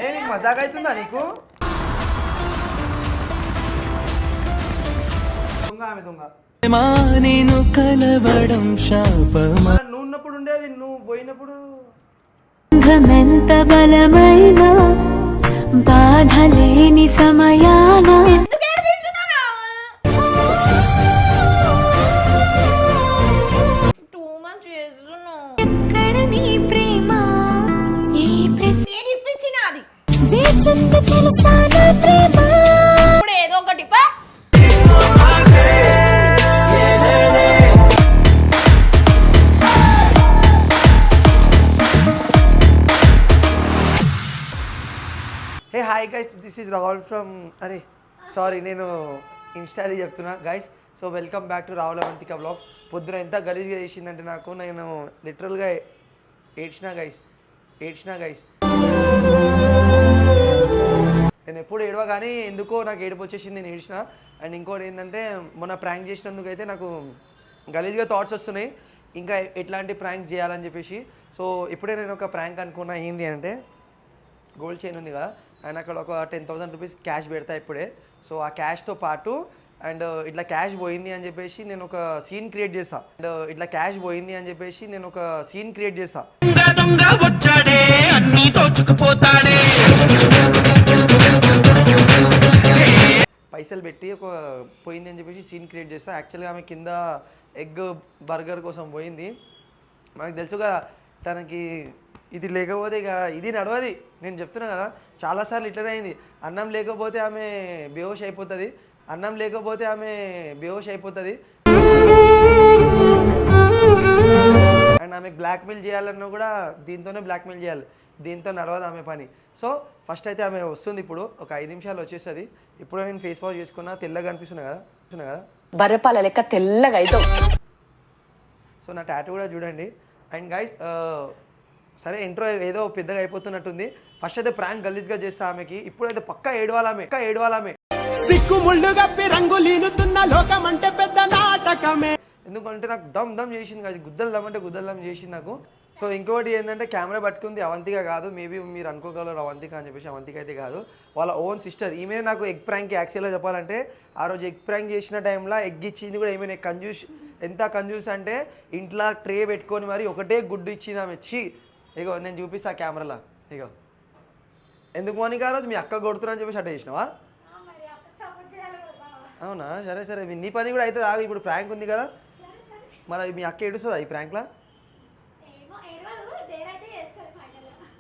ఏ నీకు మజాక్ అవుతుందా నీకు? దొంగ ఆమె దొంగ. నేను కలవడం శాపమా? నువ్వు ఉన్నప్పుడు ఉండేది, నువ్వు పోయినప్పుడు బంధమెంత బలమైన బాధ లేని సమయాన ఎక్కడ నీ ప్రేమ ఈ ప్రశ్న ఇప్పించినది వేచింది తెలుసా నా ప్రేమ ఇప్పుడు ఏదో ఒకటి పా. Hey hi guys, this is Rahul from అరే సారీ నేను ఇన్స్టాలో చెప్తున్నా guys. So welcome back to Rahul Avantika blogs. పొద్దున ఎంత గలీజ్గా చేసిందంటే నాకు, నేను లిటరల్గా ఏడ్చినా గైస్. నేను ఎప్పుడు ఏడవ కానీ ఎందుకో నాకు ఏడుపు వచ్చేసింది, నేను ఏడ్చిన. అండ్ ఇంకోటి ఏంటంటే మొన్న ప్రాంక్ చేసినందుకు అయితే నాకు గలీజ్గా థాట్స్ వస్తున్నాయి, ఇంకా ఎట్లాంటి ప్రాంక్స్ చేయాలని చెప్పేసి. సో ఇప్పుడే నేను ఒక ప్రాంక్ అనుకున్నా. ఏంటి అంటే గోల్డ్ చైన్ ఉంది కదా, అండ్ అక్కడ ఒక 10,000 రూపీస్ క్యాష్ పెడతా ఇప్పుడే. సో ఆ క్యాష్తో పాటు అండ్ ఇట్లా క్యాష్ పోయింది అని చెప్పేసి నేను ఒక సీన్ క్రియేట్ చేసా. పైసలు పెట్టి ఒక పోయింది అని చెప్పేసి సీన్ క్రియేట్ చేస్తా. యాక్చువల్గా ఆమె కింద ఎగ్ బర్గర్ కోసం పోయింది. మనకు తెలుసు కదా తనకి ఇది లేకపోతే ఇక ఇది నడవది. నేను చెప్తున్నా కదా, చాలాసార్లు ఇట్లనే అయింది. అన్నం లేకపోతే ఆమె బేహోష్ అయిపోతుంది. అండ్ ఆమెకు బ్లాక్మెయిల్ చేయాలన్నా కూడా దీంతోనే బ్లాక్మెయిల్ చేయాలి, దీంతో నడవదు ఆమె పని. సో ఫస్ట్ అయితే ఆమె వస్తుంది, ఇప్పుడు ఒక 5 నిమిషాలు వచ్చేస్తుంది. ఇప్పుడు నేను ఫేస్ వాష్ చేసుకున్నా, తెల్లగా అనిపిస్తున్నా కదా. బర్రెపాల లెక్క తెల్లగా అవుతావు. సో నా టాటూ కూడా చూడండి. అండ్ గైస్ సరే ఇంట్రో ఏదో పెద్దగా అయిపోతున్నట్టుంది. ఫస్ట్ అయితే ప్రాంక్ గలీజ్గా చేస్తా ఆమెకి. ఇప్పుడైతే పక్కా ఏడవాలామే. ఎందుకంటే నాకు దమ్ చేసింది కాదు, గుద్దలు దమ్ చేసింది నాకు. సో ఇంకోటి ఏంటంటే కెమెరా పట్టుకుంది అవంతిక కాదు. మేబీ మీరు అనుకోగలరు అవంతిక అని చెప్పేసి, అవంతిక అయితే కాదు, వాళ్ళ ఓన్ సిస్టర్. ఈమె నాకు ఎగ్ ప్రాంక్ యాక్చువల్గా చెప్పాలంటే ఆ రోజు ఎగ్ ప్రాంక్ చేసిన టైంలో ఎగ్ ఇచ్చింది కూడా ఈమె. ఎంత కంజూస్ అంటే ఇంట్లో ట్రే పెట్టుకొని మరి ఒకటే గుడ్డు ఇచ్చింది ఆమె. ఇగో నేను చూపిస్తా కెమెరాలో. ఇగో ఎందుకు మోనిక ఆ రోజు మీ అక్క కొడుతున్నా అని చెప్పేసి అట్ట చేసినావా? అవునా, సరే నీ పని కూడా అయితే ఆగు. ఇప్పుడు ప్రాంక్ ఉంది కదా, మరి మీ అక్క ఏడుస్తుందా ఈ ప్రాంక్లా?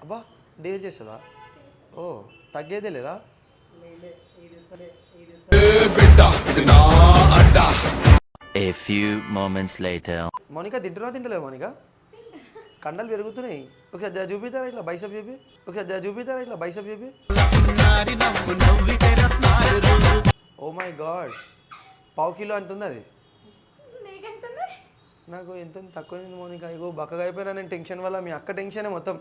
అబ్బా డేర్ చేస్తుందా? ఓ తగ్గేదే లేదా? A few moments later. Monika తింటలేవు మోనిక? కండలు పెరుగుతున్నాయి. ఒకసారి చూపిస్తారా ఇట్లా బైసప్ చెప్పి? ఓ మై గాడ్, ½ కిలో అంత ఉంది అది. నాకు ఎంత తక్కువ మోనిక. ఇగో బక్కగా అయిపోయినా నేను టెన్షన్ వల్ల. మీ అక్క టెన్షనే మొత్తం.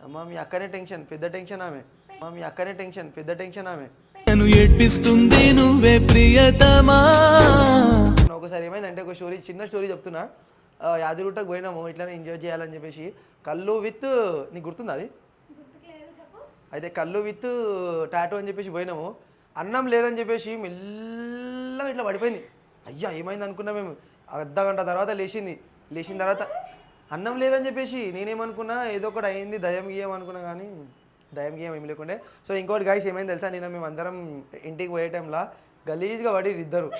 అమ్మ మీ అక్కనే టెన్షన్, పెద్ద టెన్షన్ ఆమె. నన్ను ఏడ్పిస్తుంది నువ్వే ప్రియతమా. ఒకసారి ఏమైందంటే ఒక చిన్న స్టోరీ చెప్తున్నా. యాదగిరిగుట్టకు పోయినాము ఇట్లానే ఎంజాయ్ చేయాలని చెప్పేసి. కళ్ళు విత్, నీకు గుర్తుందా అది? అయితే కళ్ళు విత్ టాటూ అని చెప్పేసి పోయినాము. అన్నం లేదని చెప్పేసి మెల్లగా ఇట్లా పడిపోయింది. అయ్యా ఏమైంది అనుకున్నా మేము. అర్ధగంట తర్వాత లేచిన తర్వాత అన్నం లేదని చెప్పేసి నేనేమనుకున్నా ఏదో ఒకటి అయింది, దయ్యం గీయం అనుకున్నా, కానీ దయ్యం గీయం ఏమి లేకుండే. సో ఇంకోటి గైస్ ఏమైంది తెలుసా, నేను మేము అందరం ఇంటికి పోయే టైంలో గలీజ్గా పడి ఇద్దరు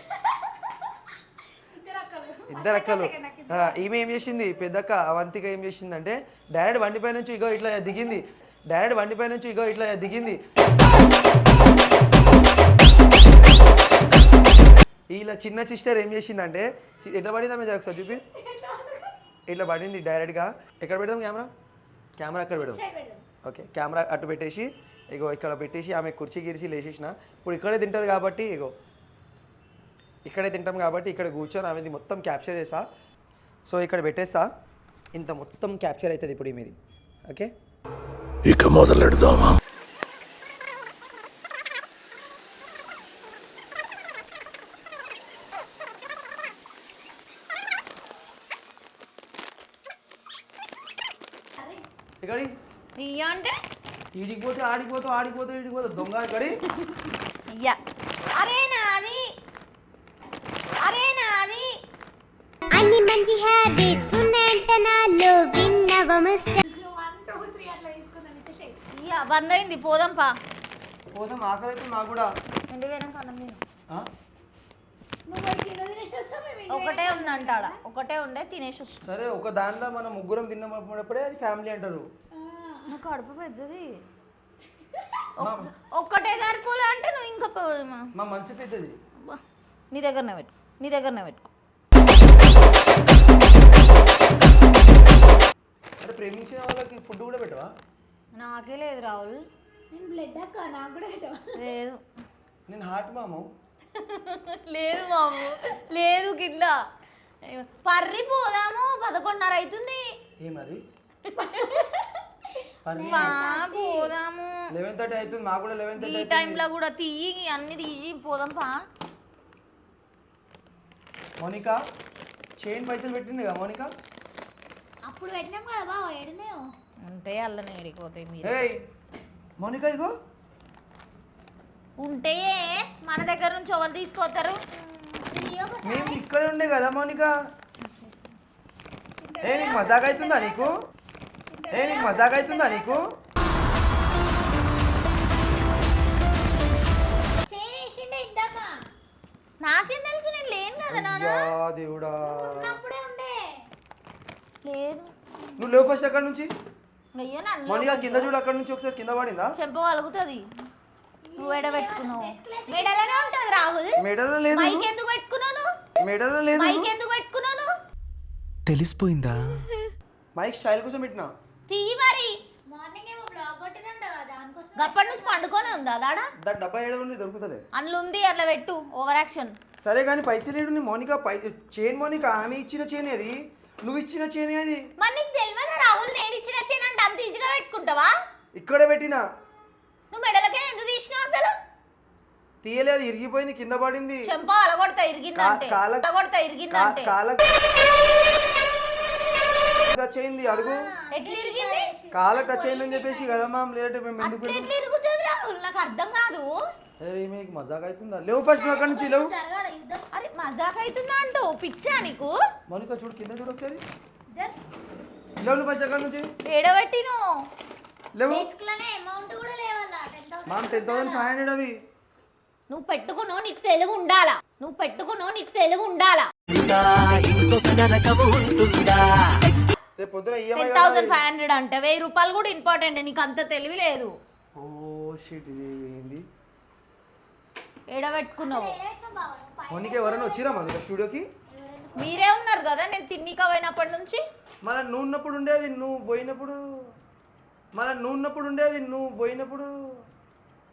అక్కలు. ఈమె ఏం చేసింది, పెద్దక్క అవంతిక ఏం చేసిందంటే డైరెక్ట్ బండిపై నుంచి ఇగో ఇట్లా దిగింది. ఇలా చిన్న సిస్టర్ ఏం చేసిందంటే ఎట్లా పడింది ఆమె ఒకసారి చూపి. ఇట్లా పడింది డైరెక్ట్గా. ఎక్కడ పెడదాం కెమెరా అక్కడ పెడదాం. ఓకే, కెమెరా అటు పెట్టేసి ఇగో ఇక్కడ పెట్టేసి ఆమె కుర్చీ గిరిచి లేచేసిన. ఇప్పుడు ఇక్కడే తింటుంది కాబట్టి ఇక్కడ కూర్చొని ఆమెది మొత్తం క్యాప్చర్ చేసా. సో ఇక్కడ పెట్టేస్తా, ఇంత మొత్తం క్యాప్చర్ అవుతుంది ఇప్పుడు ఈమెది. ఓకే, ఇక మొదలెడదామా? ఇక్కడి ఇయ్య అంటే ఈడికిపోతే ఆడిపోతే ఈడికిపోతే దొంగ కడి అయ్యా అరే నాది అన్ని మంచి హ్యాబిట్స్ ఉన్నాయంట నాలో విన్నవమస్తే ఇయ్యా బంద్ అయింది పోదాం పా పోతాం ఆకలి అయితే మాకు కూడా ఇంటి పోయినాక అన్నం తిను. ఆ? ఒకటే ఉందంటాడ ఒకటే ఉండే తినేసి వస్తుంది సరే ఒక దాంట్లో మనం ముగ్గురం తిన్నప్పుడే అది ఫ్యామిలీ అంటారు. నువ్వు కడుపు పెద్దది మా- ఒక్కటే సరిపోలే అంటే నువ్వు ఇంకా మా మనసు పెద్దది. నీ దగ్గరనే పెట్టుకో అంటే ప్రేమించిన వాళ్ళకి ఫుడ్ కూడా పెట్టవా? నాకే లేదు రాహుల్ లేదు నేను హార్ట్ మాము. లేదు మాము లేదు గిట్లా పర్రి పోదాము 11:30 అవుతుంది ఏమది పా పోదాము 11:30 అవుతుంది మాకు కూడా ఈ 11:30 టైంలో కూడా తీయి అన్ని తీసి పోదాం పా మోనికా చైన్ పైసలు పెట్టింది కదా మోనికా. అప్పుడు పెట్టినాం కదా బావ ఎడనేయో ఉంటే అల్లనే ఎడిపోతాయి మీరు ఏయ్ మోనికా ఇగో ఉంటే మన దగ్గర నుంచి ఎవరు తీసుకోతారు మేము ఇక్కడ ఉండే కదా మోనికా. నీకు మజాక్ అవుతుందా నీకు? చేరేసిండే ఇందాక నాకేం తెలుసు నేను లేను కదా నాన్న అయ్యా దేవుడా. అప్పుడే ఉండే లేదు నువ్వు లేవు ఫస్ట్ అక్కడ నుంచి. అయ్యో నన్ను మోనికా కింద చూడు, అక్కడ నుంచి ఒకసారి కింద పడిందా? చెప్పగలుగుతుంది నువ్వు ఎడబెట్టుకున్నావు మెడలోనే ఉంటది రాహుల్ మెడలో లేదు, మైక్ ఎందుకు పెట్టుకున్నాను మెడలో లేదు. మైక్ ఎందుకు పెట్టుకున్నాను తెలిసిపోయిందా? మైక్ స్టైల్ కోసం పెట్టినా. తీయి మరి మార్నింగ్ ఏమో బ్లాగ్ కొట్టినంట కదా దానికోసం గప్పటి నుంచి పండుకొనే ఉందా దాడా దాని డబ్బా ఏడ ఉంది దొరుకుతుంది. అందులో ఉంది అట్లా పెట్టు ఓవర్ యాక్షన్ సరే కానీ పైసలు ఏడు నీ మోనికా చైన్ మోనికా ఆమె ఇచ్చిన చైన్ అది, నువ్వు ఇచ్చిన చైన్ అది. మరి నీకు తెలియదా రాహుల్ నేను ఇచ్చిన చైన్ అంటే అంత ఈజీగా పెట్టుకుంటావా ఇక్కడ పెట్టినా నువ్వు మెడలకే ఎందుకు తీసినావు అసలు తీయలేదు, ఇరిగిపోయింది, కింద పడింది. చెంప అలగొడతా ఇరిగిందంటే అలగొడతా ఇరిగిందంటే కాల టచ్ అయింది అడుగు, ఎట్లా ఇరిగింది కాల టచ్ అయిందని చెప్పేసి కదా మ్యామ్. లేదంటే మేము ఎందుకు అట్లా ఎట్లా ఇరుగుతుంది రాహుల్ నాకు అర్థం కాదు అరే మీకు మజాక్ అవుతుందా? లేవు ఫస్ట్ అక్కడ నుంచి లేవు. జరగాడు యుద్ధం అరే మజాక్ అవుతుందా అంటూ పిచ్చా నీకు మోనికా చూడు, కింద చూడు ఒకసారి. లేవు నువ్వు ఫస్ట్ అక్కడ నుంచి ఏడబెట్టిను లేవు. డెస్క్ లోనే అమౌంట్ కూడా లేవాలా 10,000 మ్యామ్ 10,500 అవి. నువ్వు పెట్టుకున్నావు నీకు తెలుగు ఉండాలా రేపు పొద్దున ఈఎంఐ 10,500 అంటే 1,000 రూపాయలు కూడా ఇంపార్టెంట్ నీకు అంత తెలివి లేదు ఓ షిట్, ఇది ఏంది? ఏడబెట్టుకున్నావు మోనికా ఎవరైనా వచ్చిరా మోనికా స్టూడియోకి? మీరే ఉన్నారు కదా నేను తిన్నిక పోయినప్పటి నుంచి మళ్ళీ నువ్వు ఉన్నప్పుడు ఉండేది, నువ్వు పోయినప్పుడు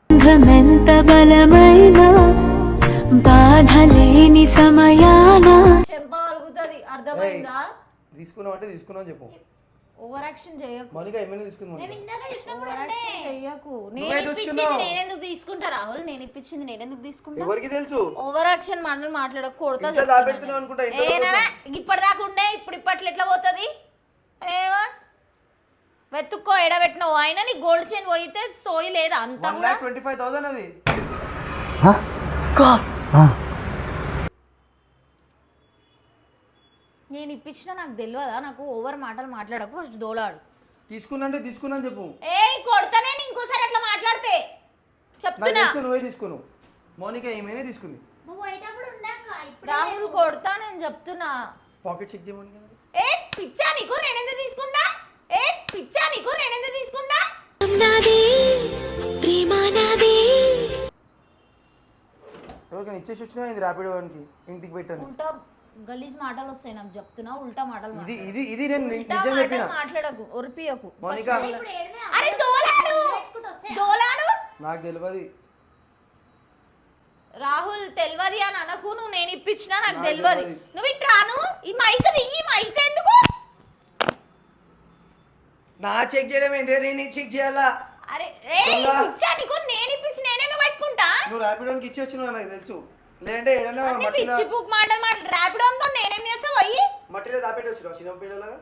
బంధమెంత బలమైన బాధ లేని సమయాన చెంప కలుగుతుంది అర్థమైందా తీసుకున్నావు అంటే తీసుకున్నావు అని చెప్పు. ఓవర్ యాక్షన్ చేయకు మోనికా ఏమైనా తీసుకుంది మోనికా? ఇందాక చూసినప్పుడు ఓవర్ యాక్షన్ చేయకు నేను నువ్వే ఇప్పించింది తీసుకున్నావు. నేనెందుకు తీసుకుంటా రాహుల్ నేను ఇప్పించింది నేనెందుకు తీసుకుంటా ఎవరికి తెలుసు? ఓవర్ యాక్షన్ మాటలు మాట్లాడక కొడతా ఇంట్లో దాపెడుతున్నావు అనుకుంటా, ఇంట్లో ఏనా ఇప్పటిదాకా ఉండే ఇప్పట్లో ఎట్లా పోతుంది ఏమా వెతుక్కో ఎడబెట్టినావు అయినా నీ గోల్డ్ చైన్ పోయితే సోయి లేదా అంత కూడా 1,25,000 అది. నేను ఇప్పించినా నాకు తెలియదా నాకు ఓవర్ మాటలు మాట్లాడకు ఫస్ట్ దోలాడు తీసుకున్నా అంటే తీసుకున్నా అని చెప్పు. ఏ కొడతానే ఇంకోసారి అట్లా మాట్లాడితే నాకు చెప్తున్నా తెలుసు నువ్వే తీసుకున్నావు. మోనికా ఏమైనా తీసుకుంది. నువ్వు పోయేటప్పుడు ఉండాక ఇప్పుడు రాహుల్ కొడతా నేను చెప్తున్నా పాకెట్ చెక్ చేయమని కదా. ఏ పిచ్చా నీకు నేనెందుకు తీసుకుంటా నాది ప్రేమ నాది ఎవరికైనా ఇచ్చేసి వచ్చినా ఇది ర్యాపిడో వానికి ఇంటికి పెట్టాను. ఉల్టా గలీజ్ మాటలు వస్తాయి నాకు చెప్తున్నా ఉల్టా మాటలు ఇది మాట్లాడు. ఇది ఇది నేను ఉల్టా నిజం చెప్పిన. మాటలు మాట్లాడకు ఒరిపియకు మోనికా ఇప్పుడు ఏడనే అరే దోలాడు నాకు తెలియదు. రాహుల్ తెలియదు అని అనకు నువ్వు నేను ఇప్పించినా నాకు నాకు తెలియదు తెల్వది. నువ్వు ఇటు రాను ఈ మైక్ ఎందుకు నా చెక్ చేయడం ఏంటి? నేను చెక్ చేయాలా? అరే ఏ దొంగ. పిచ్చా నీకు నేను ఇప్పించి నేనేందుకు పెట్టుకుంటా నువ్వు ర్యాపిడోకి ఇచ్చి వచ్చినావు నాకు తెలుసు. లేదంటే ఏడన్నా అన్ని మట్టిలో పిచ్చి పూక్ మాటలు ర్యాపిడోతో నేనేం చేస్తా పోయి మట్టిలో దాపెట్టి వచ్చినావు చిన్న పిల్లలాగా.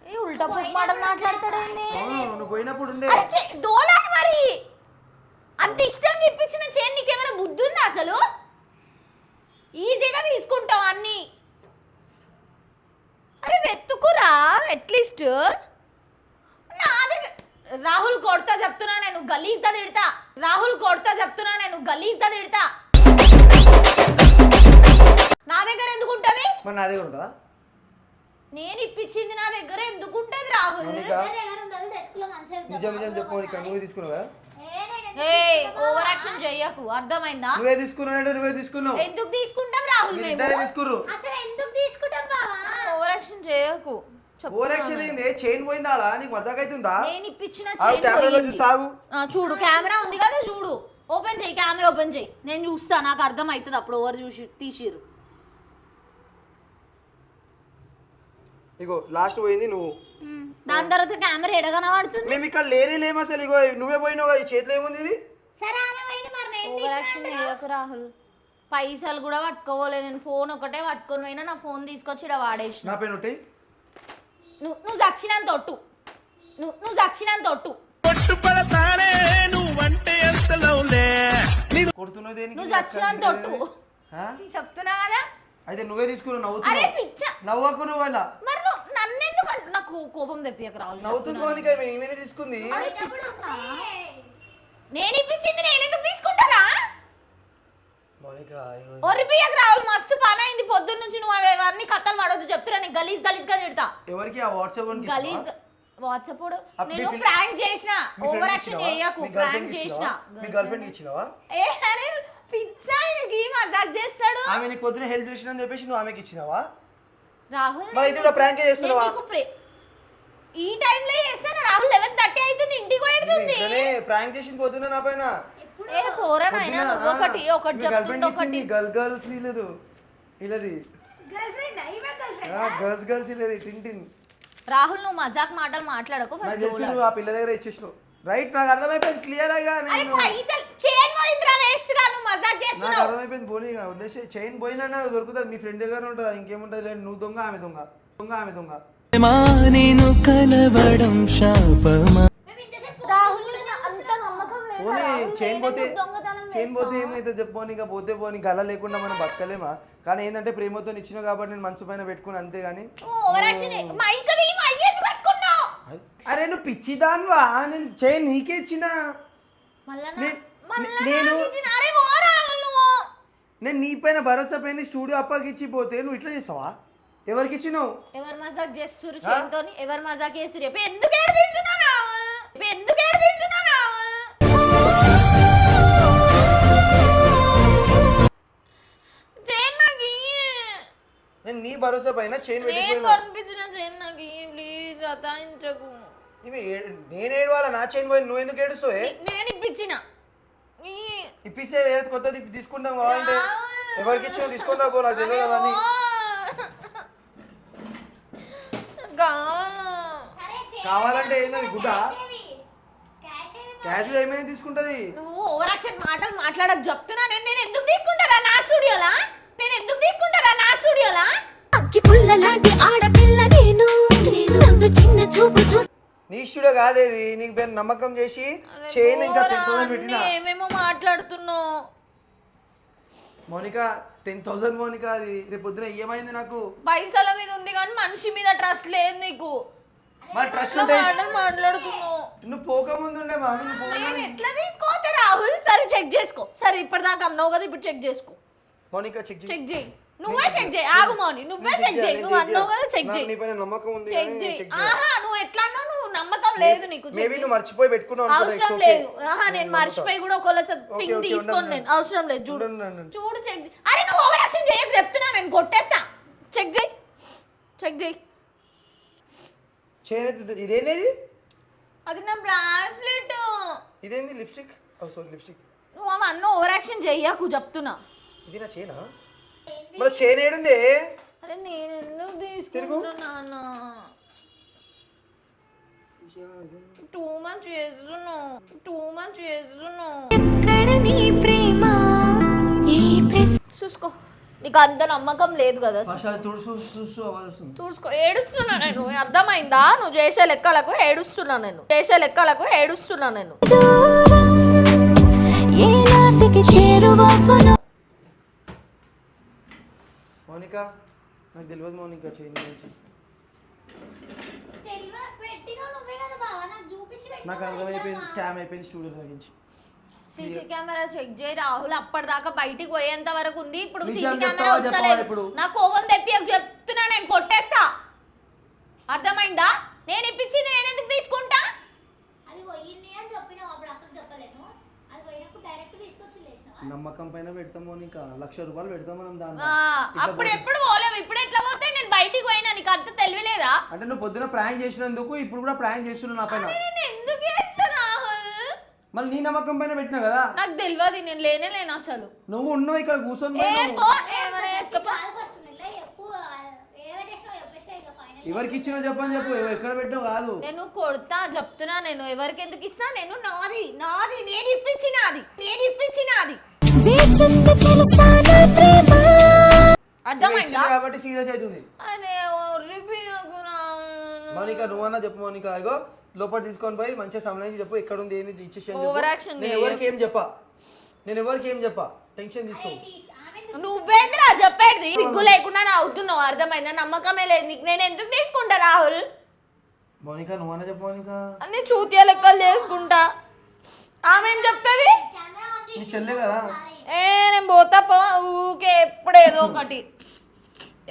ఏ ఉల్టా పుస్ మాటలు మాట్లాడతాడేంది అవును నువ్వు పోయినప్పుడు ఉండే అరే దోలాడు మరి అంత ఇష్టంగా ఇప్పించిన చైన్ నీకేమైనా బుద్ధి ఉందా అసలు ఈజీగా తీసుకుంటావు అన్ని అరే వెతుకురా అట్లీస్ట్ రాహుల్ కొడతా చెప్తున్నా నేను గలీజ్దా తిడతా రాహుల్ కొడతా చెప్తున్నా నేను గలీజ్దా తిడతా నా దగ్గర ఎందుకు ఉంటది మరి నా దగ్గర ఉంటుందా నేను ఇప్పించింది నా దగ్గర ఎందుకు ఉంటది రాహుల్ మౌనిక దగ్గర ఉండదు డెస్క్ లో మంచిగా నిజం నిజం చెప్పు మౌనిక నువ్వే తీసుకున్నావా ఓవర్ యాక్షన్ చెయ్యకు అర్థమైందా నువ్వే తీసుకున్నావు నువ్వే తీసుకున్నావు ఎందుకు తీసుకుంటాం రాహుల్ మీరు మేము ఇద్దరే తీసుకుర్రు అసలు ఎందుకు తీసుకుంటాం బావా ఓవర్ యాక్షన్ చేయకు చెప్తున్నా ఓవర్ యాక్షన్ ఏంది చైన్ పోయిందా ఆడ నీకు మజాక్ అవుతుందా నేను ఇప్పించిన ఆ చైన్ కెమెరాలో పోయింది. చూసి సాగు చూడు కెమెరా ఉంది కదా చూడు ఓపెన్ చేయి కెమెరా ఓపెన్ చేయి నేను చూస్తా నాకు అర్థం అవుతుంది అప్పుడు ఓవర్ చూసి తీసిరు ఇగో లాస్ట్ పోయింది నువ్వు దాని తర్వాత కెమెరా ఎడగన పడుతుంది మేము ఇక్కడ లేము అసలు ఇగో నువ్వే పోయినావు ఈ చేతిలో ఏముంది ఇది సరే ఆమె పోయింది మరి నేను ఓవర్ యాక్షన్ చేయకు రాహుల్ పైసలు కూడా పట్టుకోవాలి నేను ఫోన్ ఒకటే పట్టుకొని పోయినా నా ఫోన్ తీసుకొచ్చి ఇక్కడ వాడేసిన నా పేరు ఒకటి నువ్వు చచ్చినంత ఒట్టు నువ్వు చచ్చినంత ఒట్టు కొడుతున్నావు దేనికి నువ్వు చచ్చినంత ఒట్టు ఆ? చెప్తున్నా కదా అయితే నువ్వే తీసుకున్నావు అరే నవ్వుతున్నావు పిచ్చ నవ్వకు నువ్వు అలా మరి నువ్వు నన్ను ఎందుకు నాకు కోపం తెప్పియకు రాహుల్ నవ్వుతుంది మౌనిక ఏమైనా తీసుకుంది నేను ఇప్పించింది నేను ఎందుకు తీసుకుంటారా మౌనిక ఇగో. ఒరిపియకు రాహుల్ మస్తు పని అయింది పొద్దున్న నుంచి నువ్వు అవన్నీ కథలు పడవద్దు చెప్తున్నా నేను గలీజ్ గా తిడతా ఎవరికి ఆ వాట్సాప్ గలీజ్ వాట్సాప్ అప్పుడు నేను మీ ప్రాంక్ చేసిన ఓవర్ యాక్షన్ చేయకు ప్రాంక్ చేసిన మీ గర్ల్ ఫ్రెండ్ ఇచ్చినావా ఏ అరే పిచ్చా ఆయనకి మజాక్ చేస్తాడు ఆమె నీకు పొద్దున హెల్ప్ చేసిన చెప్పేసి నువ్వు ఆమెకి ఇచ్చినావా రాహుల్ మరి ఇది కూడా ప్రాంకే చేస్తున్నావా ఈ టైంలో చేస్తాను రాహుల్ 11:30 అవుతుంది ఇంటికి పోయేది ప్రాంక్ చేసింది పొద్దున నా పైన ఏ పోరా నాయనా నువ్వు ఒకటి చెప్తుంటే ఒకటి గర్ల్స్ లేదు ఇలాది గర్ల్ ఫ్రెండ్ ఈమె గర్ల్ ఫ్రెండ్ గర్ల్స్ ఇల్లది టిన్ టిన్ రాహుల్ నువ్వు మజాక్ మాటలు మాట్లాడకు నాకు ఫస్ట్ తెలిసి నువ్వు ఆ పిల్ల దగ్గర ఇచ్చేసినావు రైట్ నాకు అర్థమైపోయింది క్లియర్ గా అరే నేను పైసలు చైన్ పోయిందిరా వేస్ట్ గా నువ్వు మజాక్ నాకు చేస్తున్నావు అర్థమైపోయింది పోనీ ఉద్దేశం చైన్ పోయినా నాకు దొరుకుతుంది మీ ఫ్రెండ్ దగ్గర ఉంటుంది ఇంకేముంటుంది లేదు నువ్వు దొంగ ఆమె దొంగ నేను కలవడం శాపమా మేము ఇంతసేపు రాహుల్ అంత నమ్మకం లేదు పోనీ చైన్ పోతే దొంగతనం చైన్ పోతే ఏమైతే చెప్పు ఇంకా పోతే పోనీ గల లేకుండా మనం బతకలేమా కానీ ఏంటంటే ప్రేమతో ఇచ్చినావు కాబట్టి నేను మనసు పైన పెట్టుకుని అంతే కానీ ఓవర్ యాక్షన్ మైక్ ఎందుకు పెట్టుకున్నావు అరే నువ్వు పిచ్చిదాన్వా నేను చైన్ నీకే ఇచ్చిన నేను నేను నీ పైన భరోసా పైన స్టూడియో అప్పకి ఇచ్చి పోతే నువ్వు ఇట్లా చేస్తావా ఎవరికి ఇచ్చినావు ఎవరు మజాక్ చేస్తురు చైన్తోని ఎవరు మజాక్ చేస్తురు ఎందుకు ఏడిపిస్తున్నావు రాహుల్ ఎందుకు ఏడిపిస్తున్నావు రాహుల్ చైన్ నాకు నేను నీ భరోసా పైన చైన్ నేను పెట్టిపోయినా కనిపించిన చైన్ నాకు ప్లీజ్ అతాయించకు నేను ఏడవాలా నా చైన్ పోయి నువ్వు ఎందుకు ఏడుస్తావే నేను ఇప్పించిన ఇప్పిస్తే ఏదో కొత్తది తీసుకుంటాం కావాలంటే ఎవరికి ఇచ్చినా తీసుకుంటా పో నాకు తెలియదు అవన్నీ కావాలంటే ఏంటది గుడ్డ క్యాజువల్ ఏమైనా తీసుకుంటది నువ్వు ఓవర్ యాక్షన్ మాటలు మాట్లాడక చెప్తున్నా నేను ఎందుకు తీసుకుంటారా నా స్టూడియోలా అక్కి పుల్ల లాంటి ఆడపిల్ల నేను నన్ను చిన్న చూపు చూసి నీ స్టూడియో కాదేది నీకు పేరు నమ్మకం చేసి చైన్ ఇంకా 10,000 పెట్టినా ఏమేమో మాట్లాడుతున్నావు మౌనిక 10,000 మౌనిక అది రేపు పొద్దున ఏమైంది నాకు పైసల మీద ఉంది కానీ మనిషి మీద ట్రస్ట్ లేదు నీకు మరి ట్రస్ట్ ఇట్లా ఉంటే మాటలు మాట్లాడుతున్నావు నువ్వు పోకముందు ఉండే మామి నువ్వు నేను పోకముందు ఎట్లా తీసుకోవద్దు రాహుల్ సరే చెక్ చేసుకో సరే ఇప్పటిదాకా అన్నావు కదా ఇప్పుడు చెక్ చేసుకో మౌనిక చెక్ చెక్ చేయి నువ్వే చెక్ చేయి ఆగు మౌని నువ్వే చెక్ చేయి నువ్వు అన్నావు కదా చెక్ చేయి నీ పైన నమ్మకం ఉంది చెక్ చేయి ఆహా నువ్వు ఎట్లా అన్నావు నువ్వు నమ్మకం లేదు నీకు check మేబీ చేయి. నువ్వు మర్చిపోయి పెట్టుకున్నావు అనుకో, it's అవసరం okay. లేదు ఆహా నేను మర్చిపోయి కూడా ఒకవేళ థింగ్ okay, తీసుకోను ఉండండి. నేను అవసరం లేదు చూడు ఉండండి. చూడు చెక్ అరే నువ్వు ఓవర్ యాక్షన్ చేయకు చెప్తున్నా నేను కొట్టేస్తా చెక్ చేయి చైన్ ఇదేంది అది నా బ్రాస్లెట్ ఇదేంది లిప్స్టిక్ ఓ సారీ లిప్స్టిక్ నువ్వు అవన్నీ ఓవర్ యాక్షన్ చెయ్యకు చెప్తున్నా ఇది నా చైనా మరి చైన్ ఏడుంది అరే నేను ఎందుకు తిరుగు. తీసుకుంటున్నాను టూ మచ్ చేస్తున్నావు ఎక్కడ నీ ప్రేమ ఈ ప్రశ్న చూసుకో నీకు అంత నమ్మకం లేదు కదా ఫస్ట్ అది తుడుసు అవ్వాలి వస్తుంది. చూసుకో ఏడుస్తున్నా నేను అర్థమైందా నువ్వు చేసే లెక్కలకు ఏడుస్తున్నా నేను ఏ నాటికి చేరువవ్వను మౌనిక నాకు తెలియదు మౌనిక చేయని గురించి నాకు అర్థమైపోయింది స్కామ్ అయిపోయింది స్టూడియో గురించి సీసీ కెమెరా చెక్ చేయి రాహుల్ అప్పటిదాకా బయటికి పోయేంత వరకు ఉంది ఇప్పుడు నిజం సీసీ కెమెరా చెప్తావా వస్తలేదు ఇప్పుడు? నా కోపం తెప్పి చెప్తున్నా నేను కొట్టేస్తా అర్థమైందా నేను ఇప్పించింది నేను ఎందుకు తీసుకుంటా అది పోయింది అని చెప్పినావు అప్పుడు అక్కకు చెప్పలేను అది పోయినప్పుడు డైరెక్ట్ తీసుకొచ్చి లేచినావా నమ్మకం పైన పెడతాం మౌనిక 1,00,000 రూపాయలు పెడతాం మనం దాన్ని అప్పుడు ఎప్పుడు పోలేవు ఇప్పుడు ఎట్లా పోతే నేను బయటికి పోయినా నీకు అంత తెలియలేదా అంటే నువ్వు పొద్దున ప్రాంక్ చేసినందుకు ఇప్పుడు కూడా ప్రాంక్ చేస్తున్నావు నా పైన నేను ఎందుకు చేస్తా రాహుల్ మళ్ళీ నీ నమ్మకం పైన పెట్టినా కదా నాకు తెలియదు నేను లేను అసలు నువ్వు ఉన్నావు ఇక్కడ కూర్చొని ఏ పోయినావు. పో ఏమైనా వేసుకోపో కాదు ఫస్ట్ మెల్ల చెప్పు ఏడబెట్టేసినావు చెప్పేసినా ఇక ఫైనల్ ఎవరికి ఇచ్చినా చెప్పని చెప్పు ఎక్కడ పెట్టావు కాదు నేను కొడతా చెప్తున్నా నేను ఎవరికి ఎందుకు ఇస్తా నేను నాది నేను ఇప్పించినది వేచింది తెలుసా నా ప్రేమ అర్థమైందా ఇచ్చింది కాబట్టి సీరియస్ అవుతుంది అరే ఒర్రిపోయాకు నా. మౌనిక నువ్వన్నా చెప్పు మౌనిక ఇగో లోపల తీసుకొని పోయి మంచిగా సంబంధించి చెప్పు ఎక్కడ ఉంది ఏంది ఇచ్చేసి అని చెప్పు. Overaction నేను ఎవరికి ఏం చెప్పా టెన్షన్ తీసుకో నువ్వేంద్రా చెప్పేది సిగ్గు లేకుండా నా అవుతున్నావు అర్థమైందా నమ్మకమే లేదు నీకు నేను ఎందుకు తీసుకుంటా రాహుల్ మౌనిక నువ్వన్నా చెప్పు మౌనిక అన్ని చూతియా లెక్కలు చేసుకుంటా ఆమె ఏం చెప్తుంది నీ చెల్లె కదా నేను పోతా పో ఊకే ఎప్పుడు ఏదో ఒకటి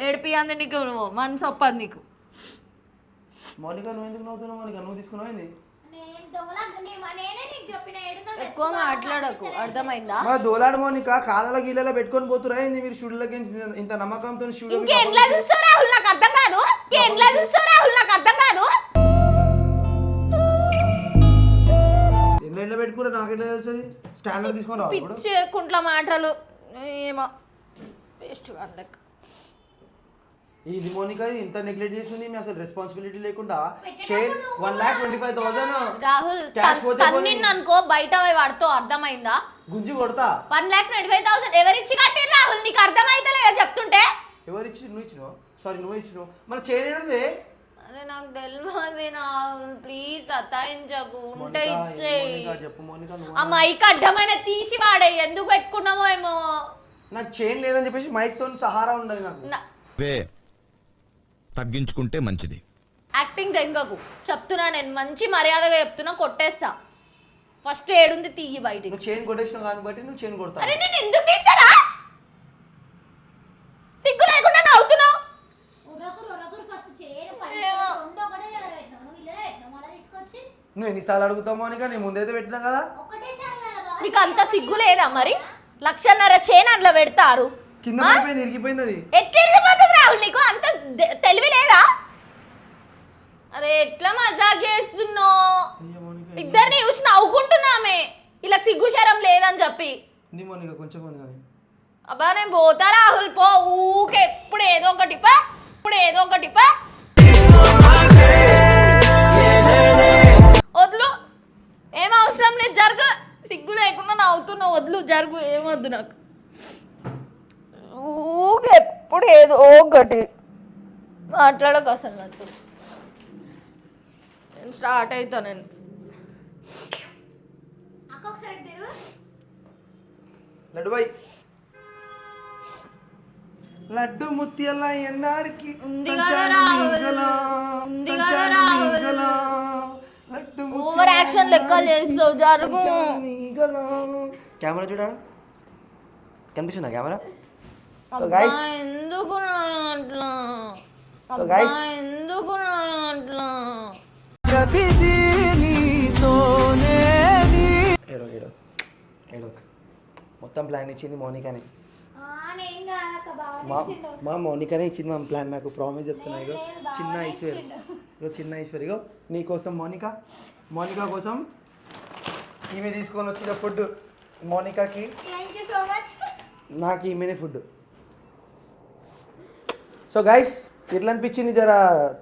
ఏడిపియంది నీకు మనసు ఒప్పది నీకు మౌనిక నువ్వు ఎందుకు నవ్వుతున్నావు మౌనిక నువ్వు తీసుకున్నావు ఏంది నేను దొంగలా నేనే నీకు చెప్పిన ఏడుందో ఎక్కువ మాట్లాడకు అర్థమైందా మా దోలాడు మౌనిక కాళ్ళ గీళ్ళలో పెట్టుకొని పోతురా ఏంది మీరు స్టూడియోలకి ఇంత నమ్మకంతో స్టూడియో ఇంకెండ్లా చూస్తావు రాహుల్ నాకు అర్థం కాదు ఎన్నెండ్ల పెట్టుకుంటే నాకెట్లా తెలుస్తుంది స్టాండర్డ్ తీసుకొని రావాలి ఇప్పుడు పిచ్చి కుంట్ల మాటలు ఏమో వేస్ట్ కండక్ ఇది మౌనిక ఇంత నెగ్లెక్ట్ చేస్తుంది మీ అసలు రెస్పాన్సిబిలిటీ లేకుండా చైన్ 1,25,000 రాహుల్ Cash పోతే తన్నిన్ అనుకో బయట పోయి వాడుతావు అర్థమైందా గుంజి కొడతా 1,25,000 ఎవరిచ్చి కట్టిరు రాహుల్ నీకు అర్థమైతలేదా చెప్తుంటే ఎవరిచ్చి నువ్వు ఇచ్చినావు సారీ నువ్వు ఇచ్చినావు మన చైన్ ఏడుంది అరే నాకు తెలియదు రాహుల్ ప్లీజ్ సతాయించకు ఉంటే ఇచ్చేయి మౌనిక చెప్పు మౌనిక నువ్వు ఆ మైక్ అడ్డమైన తీసి వాడే ఎందుకు పెట్టుకున్నామో ఏమో నాకు చైన్ లేదని చెప్పేసి మైక్ తో సహారా ఉండదు నాకు వే తగ్గించుకుంటే మంచిది యాక్టింగ్ దెంగకు చెప్తున్నా నేను మంచి మర్యాదగా చెప్తున్నా కొట్టేస్తా ఫస్ట్ ఏడుంది తీయి బయటికి నువ్వు చైన్ కొట్టేసినావు కాబట్టి నువ్వు చైన్ కొడతావు అరే నేను ఎందుకు తీస్తారా సిగ్గు లేకుండా నవ్వుతున్నావు ఉర్రకురు ఫస్ట్ చేయరు ఏమో. రెండో ఒకటే దగ్గర పెట్టినావు నువ్వు ఇల్లడే పెట్టినావు మళ్ళీ తీసుకొచ్చి నువ్వు ఎన్నిసార్లు అడుగుతావు మౌనిక నేను ముందైతే పెట్టినా కదా ఒక్కటేసారి కదా బావ నీకు అంత సిగ్గు లేదా మరి 1,50,000 చైన్ అందులో పెడతారు కింద పడిపోయింది ఇరిగిపోయింది అది ఎట్టిరిగిపోతుంది రాహుల్ నీకు అంత తెలివి లేదా అరే ఎట్లా మజాక్ చేస్తున్నావు అయ్యో మౌనిక ఇద్దరిని చూసి నవ్వుకుంటున్నామే ఇలా సిగ్గు శరం లేదని చెప్పి నీ మౌనిక కొంచెం ఉంది కానీ అబ్బా నేను పోతా రాహుల్ పో ఊకే ఎప్పుడు ఏదో ఒకటి పా వద్దు ఏం అవసరం లేదు జరుగు సిగ్గు లేకుండా నవ్వుతున్నావు వద్దు జరుగు ఏమొద్దు నాకు ఊకే ఎప్పుడు ఏదో ఒకటి మాట్లాడక అసలు నాకు నేను స్టార్ట్ అవుతా నేను అక్క ఒకసారి తెరు లడ్డు బాయ్ లడ్డు ముత్యాల ఎన్నారికి ఉంది కదా రాహుల్. లడ్డు ఓవర్ యాక్షన్ లెక్కలు చేస్తావు జరుగు కెమెరా చూడాలి కనిపిస్తుందా కెమెరా అబ్బా ఎందుకు నాన్న అట్లా అబ్బా ఎందుకు నాన్న అట్లా ప్రతిదీ నీతోనే ఏడో ఏడో ఏడో మొత్తం ప్లాన్ ఇచ్చింది మౌనికనే నేను కాదక్క బావ మా మౌనికనే ఇచ్చింది మా ప్లాన్ నాకు ప్రామిస్ చెప్తున్నా ఇగో చిన్న ఐశ్వర్య ఇగో నీకోసం మౌనిక కోసం ఈమె తీసుకొని వచ్చిన ఫుడ్ మౌనికకి థ్యాంక్ యూ సో మచ్ నాకు ఈమెనే ఫుడ్ సో గైస్ ఎట్లా అనిపించింది జర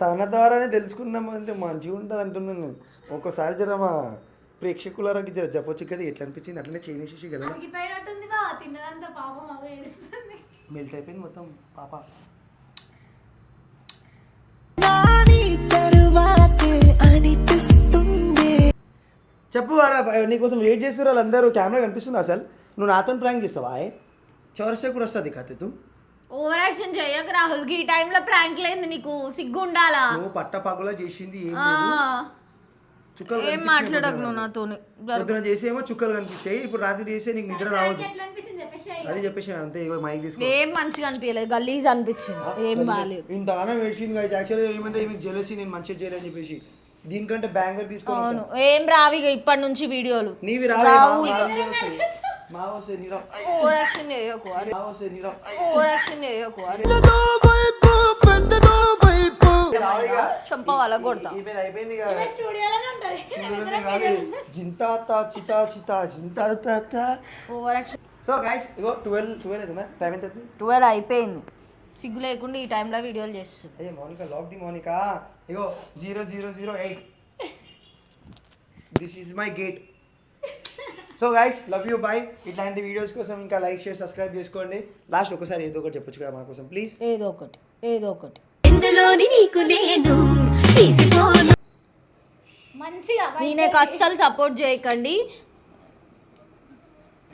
తన ద్వారానే తెలుసుకున్నాము అంటే మంచిగా ఉంటుంది అంటున్నాను నేను ఒక్కసారి జర మా ప్రేక్షకులకి జర చెప్పొచ్చు కదా ఎట్లా అనిపించింది అట్లనే చేయనేసి కదా అడిగిపోయినట్టుంది బావ తిన్నదంతా పాపం అవ ఏడుస్తుంది మెల్ట్ అయిపోయింది మొత్తం పాప. చెప్పు వాడ నీకోసం వెయిట్ చేస్తారు వాళ్ళందరూ. కెమెరా కనిపిస్తుంది అసలు. నువ్వు నాతో ప్రాంక్ చేస్తావా? చౌరస్తా కూడా వస్తుంది కథ తూ. ఓవర్ యాక్షన్ చెయ్యకు రాహుల్. ఈ టైంలో ప్రాంక్ లేదు, నీకు సిగ్గు ఉండాలా? నువ్వు పట్ట పగలా చేసింది ఏం ఆ, లేదు. చుక్కలు ఏం మాట్లాడకు నువ్వు నాతో. పొద్దున చేసేమో చుక్కలు కనిపిస్తాయి, ఇప్పుడు రాత్రి చేస్తే నీకు నిద్ర రావద్దు. ఎట్లా అనిపించింది చెప్పేసి అది చెప్పేసి అంతే. ఇగో మైక్ తీసుకో. ఏం మంచిగా అనిపించలేదు, గలీజ్ అనిపించింది, ఏం బాగాలేదు. ఇంతగానో వేసింది గాయస్. యాక్చువల్గా ఏమంటే ఈమె జెలసీ, నేను మంచిగా చేయలేని చెప్పేసి దీనికంటే బ్యాంగర్ తీసుకోవాలి. అవును, ఏం రావి ఇక ఇప్పటి నుంచి వీడియోలు. నీవి రావు ఇక. మా వస్తే నీరా. ఓవర్ యాక్షన్ చేయకు, మా వస్తే నీరా. ఓవర్ యాక్షన్ చేయకు. చంప వాళ్ళ కొడతా. ఈమె అయిపోయింది కదా. స్టూడియోలోనే ఉంటుంది. చూడలేనే కాదు. జింతాత చితా చితా జింతాత. Over action. సో గైస్ ఇగో 12 అవుతుందా? టైం ఎంత అవుతుంది? 12 అయిపోయింది. సిగ్గు లేకుండా ఈ టైంలో వీడియోలు చేస్తుంది. అయ్యే మౌనిక, లాక్ ది మౌనిక. ఇగో 0008. This is my gate. So guys love you bye. ఇట్లాంటి వీడియోస్ కోసం ఇంకా లైక్ షేర్ సబ్స్క్రైబ్ చేసుకోండి. లాస్ట్ ఒకసారి ఏదో ఒకటి చెప్పొచ్చు కదా మా కోసం ప్లీజ్. ఏదో ఒకటి ఇందులోని నీకు నేను తీసుకోను. మంచిగా నేనే అస్సలు సపోర్ట్ చేయకండి.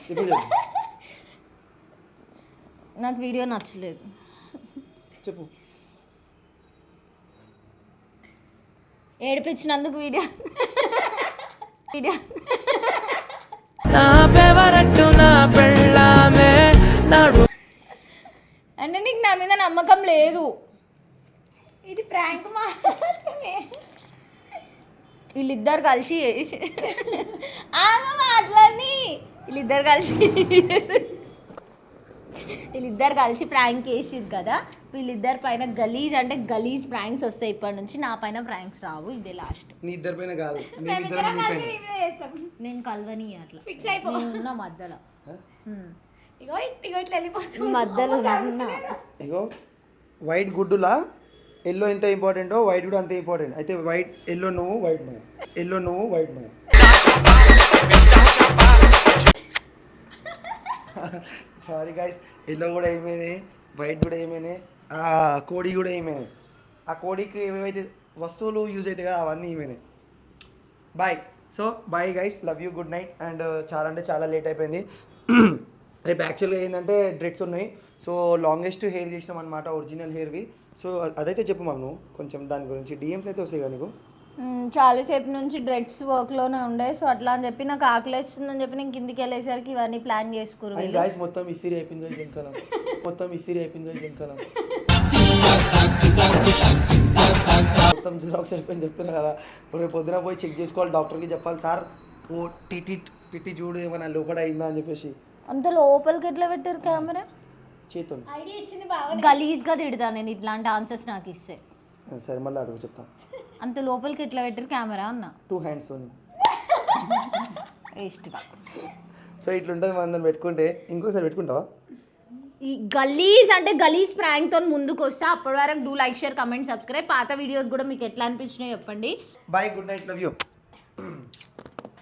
చెప్పు నాకు వీడియో నచ్చలేదు. చెప్పు. ఏడిపించినందుకు వీడియో నా ఫేవరెట్ నా పెళ్ళామే నడు. అంటే నీకు నా మీద నమ్మకం లేదు. ఇది ప్రాంక్ మాత్రమే. వీళ్ళిద్దరు కలిసి మాట్లాడి వీళ్ళిద్దరు కలిసి ప్రాంక్ చేసిరు కదా. వీళ్ళిద్దరి పైన గలీజ్ అంటే గలీజ్ ప్రాంక్స్ వస్తాయి ఇప్పటి నుంచి. నా పైన ప్రాంక్స్ రావు, ఇదే లాస్ట్. నీ ఇద్దరి పైన కాదు, మేమిద్దరం నీ పైన. నేను కలవని అట్లా ఫిక్స్ అయిపో. ఉన్న మధ్యలో ఇగో ఇట్లా వెళ్ళిపోతుంది మధ్యలో ఉన్నా. ఇగో వైట్ గుడ్డులా ఎల్లో ఎంత ఇంపార్టెంటో వైట్ కూడా అంతే ఇంపార్టెంట్. అయితే వైట్ ఎల్లో నువ్వు, వైట్ నువ్వు, ఎల్లో నువ్వు, వైట్ నువ్వు. సారీ గైస్, ఎల్లో కూడా ఏమైనాయి, వైట్ కూడా ఏమైనాయి, కోడి కూడా ఏమైనాయి. ఆ కోడికి ఏమైతే వస్తువులు యూజ్ అవుతాయి కదా అవన్నీ ఏమైనాయి. Bye. So bye guys, love you, good night. And చాలా అంటే చాలా లేట్ అయిపోయింది. రేపు యాక్చువల్గా ఏంటంటే డ్రెడ్స్ ఉన్నాయి. సో లాంగెస్ట్ హెయిర్ చేసినాం అనమాట, ఒరిజినల్ హెయిర్వి. సో అదైతే చెప్పు మాకు నువ్వు కొంచెం దాని గురించి. డిఎమ్స్ అయితే వస్తాయి కదా నీకు. చాలాసేపు నుంచి డ్రెడ్స్ వర్క్లోనే ఉండే. సో అట్లా అని చెప్పి నాకు ఆకలిస్తుందని చెప్పి నేను కిందికి వెళ్ళేసరికి ఇవన్నీ ప్లాన్ చేసుకోరు. గాయస్ మొత్తం ఇస్త్రీ అయిపోయింది వెనకాలం, మొత్తం ఇస్త్రీ అయిపోయింది వెనకాలం, మొత్తం జిరాక్స్ అయిపోయింది చెప్తున్నా కదా. రేపు పొద్దున పోయి చెక్ చేసుకోవాలి, డాక్టర్కి చెప్పాలి. సార్ ఓ టిటి చూడు ఏమైనా లోపల అయిందా అని చెప్పేసి. అంత లోపలికి ఎట్లా పెట్టారు కెమెరా? చేతులు ఐడియా ఇచ్చింది బాగా. గలీజ్గా తిడతా నేను ఇట్లాంటి ఆన్సర్స్ నాకు ఇస్తే. సరే మళ్ళీ అడుగు చెప్తా. అంత లోపలికి ఎట్లా పెట్టారు కెమెరా అన్న? 2 hands ఉంది వేస్ట్గా. సో ఇట్లుంటుంది మనం పెట్టుకుంటే. ఇంకోసారి పెట్టుకుంటావా? ఈ గలీజ్ అంటే గలీజ్ ప్రాంక్తో ముందుకు వస్తా. అప్పటి వరకు do like share comment subscribe. పాత వీడియోస్ కూడా మీకు ఎట్లా అనిపించినాయో చెప్పండి. Bye, good night, love you.